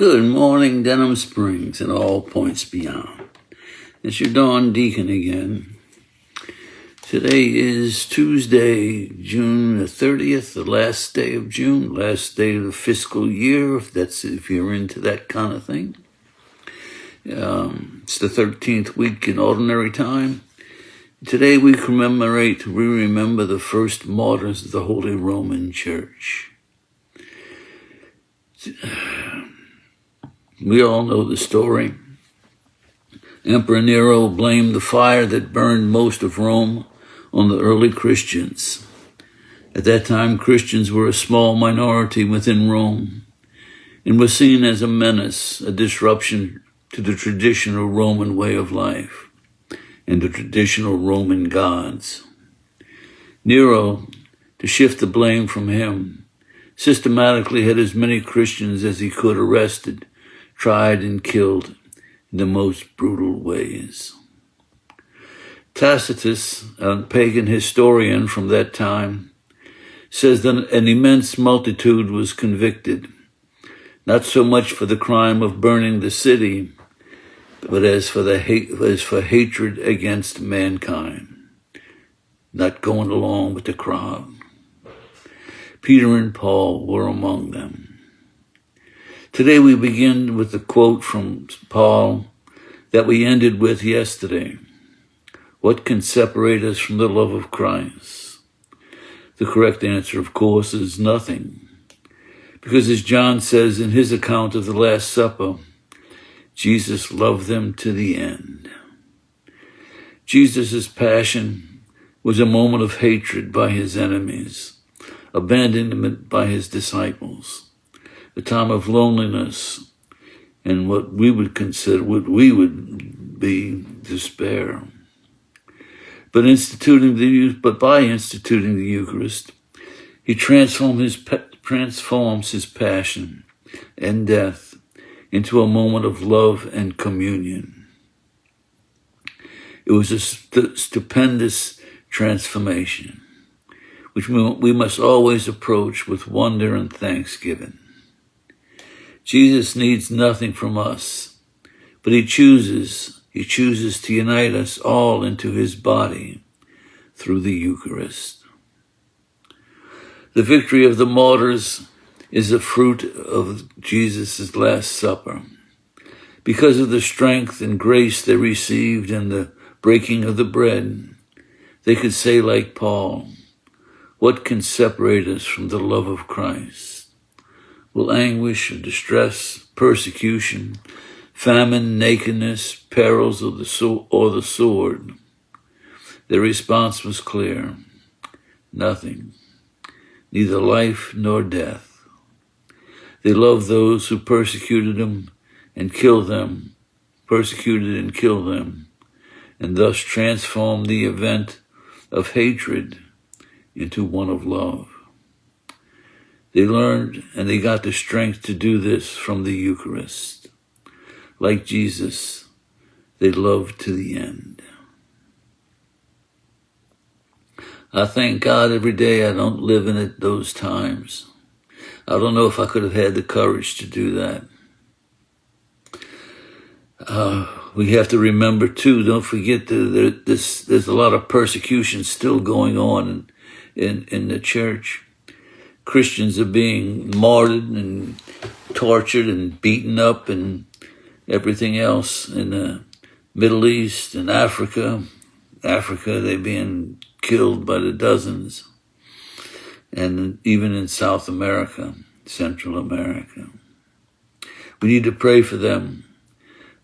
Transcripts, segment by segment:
Good morning, Denham Springs and all points beyond. It's your Dawn Deacon again. Today is Tuesday, June the 30th, the last day of June, last day of the fiscal year, if you're into that kind of thing. It's the 13th week in Ordinary Time. Today we remember the first martyrs of the Holy Roman Church. We all know the story. Emperor Nero blamed the fire that burned most of Rome on the early Christians. At that time, Christians were a small minority within Rome and were seen as a menace, a disruption to the traditional Roman way of life and the traditional Roman gods. Nero, to shift the blame from him, systematically had as many Christians as he could arrested, tried, and killed in the most brutal ways. Tacitus, a pagan historian from that time, says that an immense multitude was convicted, not so much for the crime of burning the city, but as for hatred against mankind, not going along with the crowd. Peter and Paul were among them. Today we begin with the quote from Paul that we ended with yesterday. What can separate us from the love of Christ? The correct answer, of course, is nothing. Because as John says in his account of the Last Supper, Jesus loved them to the end. Jesus' passion was a moment of hatred by his enemies, abandonment by his disciples, a time of loneliness, and what we would be despair. But by instituting the Eucharist, he transforms his passion and death into a moment of love and communion. It was a stupendous transformation, which we must always approach with wonder and thanksgiving. Jesus needs nothing from us, but he chooses to unite us all into his body through the Eucharist. The victory of the martyrs is the fruit of Jesus' Last Supper. Because of the strength and grace they received in the breaking of the bread, they could say like Paul, "What can separate us from the love of Christ? Will anguish or distress, persecution, famine, nakedness, perils or the sword?" Their response was clear: nothing, neither life nor death. They loved those who persecuted and killed them, and thus transformed the event of hatred into one of love. They learned and they got the strength to do this from the Eucharist. Like Jesus, they loved to the end. I thank God every day I don't live in those times. I don't know if I could have had the courage to do that. We have to remember too, don't forget that there's a lot of persecution still going on in the church. Christians are being martyred and tortured and beaten up and everything else in the Middle East and Africa. They're being killed by the dozens. And even in South America, Central America. We need to pray for them.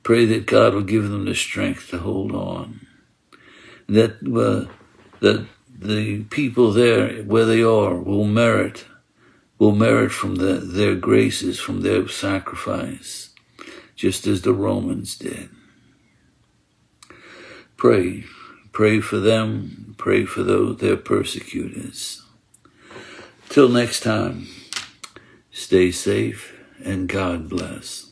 Pray that God will give them the strength to hold on. That the people there, where they are, will merit from their graces, from their sacrifice, just as the Romans did. Pray for them, pray for their persecutors. Till next time, stay safe and God bless.